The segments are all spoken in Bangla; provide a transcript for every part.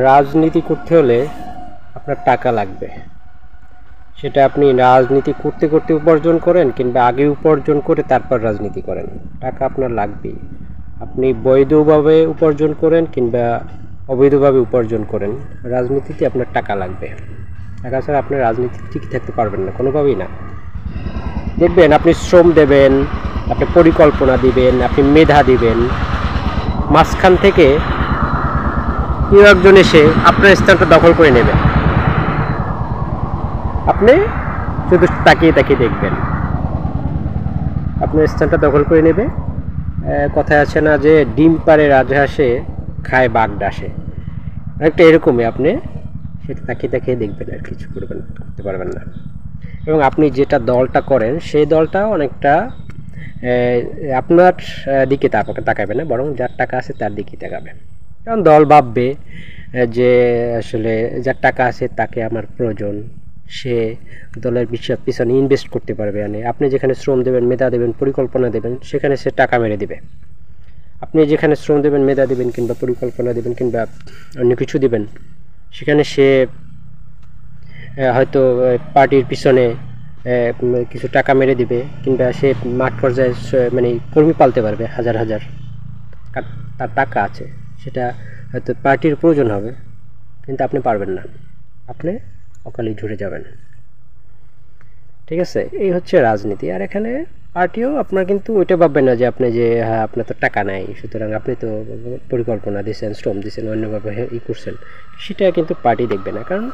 রাজনীতি করতে হলে আপনার টাকা লাগবে। সেটা আপনি রাজনীতি করতে করতে উপার্জন করেন কিংবা আগে উপার্জন করে তারপর রাজনীতি করেন, টাকা আপনার লাগবেই। আপনি বৈধভাবে উপার্জন করেন কিংবা অবৈধভাবে উপার্জন করেন, রাজনীতিতে আপনার টাকা লাগবে। টাকা ছাড়া আপনি রাজনীতি টিকে থাকতে পারবেন না, কোনোভাবেই না। দেখবেন আপনি শ্রম দেবেন, আপনি পরিকল্পনা দিবেন, আপনি মেধা দিবেন, মাঝখান থেকে কেউ একজন এসে আপনার স্থানটা দখল করে নেবে। আপনি শুধু তাকিয়ে তাকিয়ে দেখবেন, আপনার স্থানটা দখল করে নেবে। কথায় আছে না যে ডিম পাড়ে রাজহাঁসে খায় বাঘ ডাসে, একটা এরকমই। আপনি সেটা তাকিয়ে তাকিয়ে দেখবেন, আর কিছু করতে পারবেন না। এবং আপনি যেটা দলটা করেন সেই দলটাও অনেকটা আপনার দিকে তাকাবে না, বরং যার টাকা আছে তার দিকেই তাকাবে। কারণ দল ভাববে যে আসলে যার টাকা আছে তাকে আমার প্রয়োজন, সে দলের পিছনে ইনভেস্ট করতে পারবে। মানে আপনি যেখানে শ্রম দেবেন, মেধা দেবেন, পরিকল্পনা দেবেন, সেখানে সে টাকা মেরে দিবে। আপনি যেখানে শ্রম দেবেন, মেধা দেবেন কিংবা পরিকল্পনা দেবেন কিংবা অন্য কিছু দেবেন, সেখানে সে হয়তো পার্টির পিছনে কিছু টাকা মেরে দিবে কিংবা সে মাঠ পর্যায়ে মানে কর্মী পালতে পারবে হাজার হাজার। তার টাকা আছে, সেটা হয়তো পার্টির প্রয়োজন হবে, কিন্তু আপনি পারবেন না, আপনি অকালে ঝরে যাবেন। ঠিক আছে, এই হচ্ছে রাজনীতি। আর এখানে পার্টিও আপনার কিন্তু ওইটা ভাববেন না যে আপনি যে হ্যাঁ আপনার তো টাকা নাই, সুতরাং আপনি তো পরিকল্পনা দিয়েছেন, শ্রম দিয়েছেন, অন্যভাবে করছেন, সেটা কিন্তু পার্টি দেখবে না। কারণ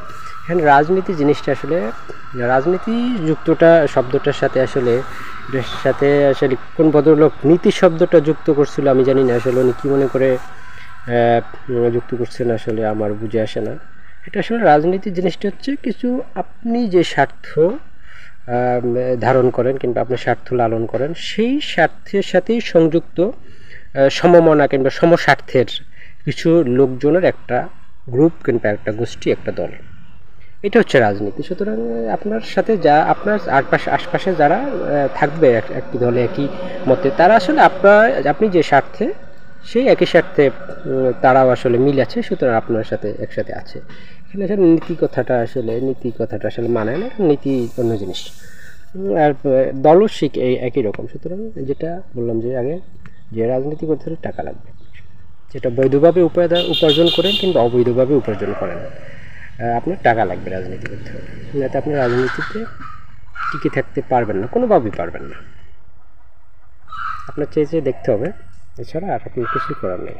এখানে রাজনীতি জিনিসটা আসলে, রাজনীতি যুক্তটা শব্দটার সাথে আসলে কোন ভদ্রলোক নীতি শব্দটা যুক্ত করছিল আমি জানি না, আসলে উনি কী মনে করে যুক্ত করছেন আসলে আমার বুঝে আসে না। এটা আসলে রাজনীতির জিনিসটা হচ্ছে কিছু আপনি যে স্বার্থ ধারণ করেন কিংবা আপনার স্বার্থ লালন করেন, সেই স্বার্থের সাথেই সংযুক্ত সমমনা কিংবা সমস্বার্থের কিছু লোকজনের একটা গ্রুপ কিংবা একটা গোষ্ঠী, একটা দল, এটা হচ্ছে রাজনীতি। সুতরাং আপনার সাথে আপনার আশপাশে যারা থাকবে একই দলে একই মতে, তারা আসলে আপনি যে স্বার্থে, সেই একই স্বার্থে তারাও আসলে মিল আছে, সুতরাং আপনার সাথে একসাথে আছে। এখানে আসলে নীতি কথাটা আসলে মানায় না, নীতি অন্য জিনিস। আর দলও একই রকম। সুতরাং যেটা বললাম যে আগে, যে রাজনীতি করতে হলে টাকা লাগবে, যেটা বৈধভাবে উপার্জন করেন কিংবা অবৈধভাবে উপার্জন করেন, আপনার টাকা লাগবে রাজনীতি করতে হলে। যাতে আপনি রাজনীতিতে টিকে থাকতে পারবেন না, কোনোভাবেই পারবেন না। আপনার চেয়ে দেখতে হবে, এছাড়া আর আপনার কিছুই করার নেই।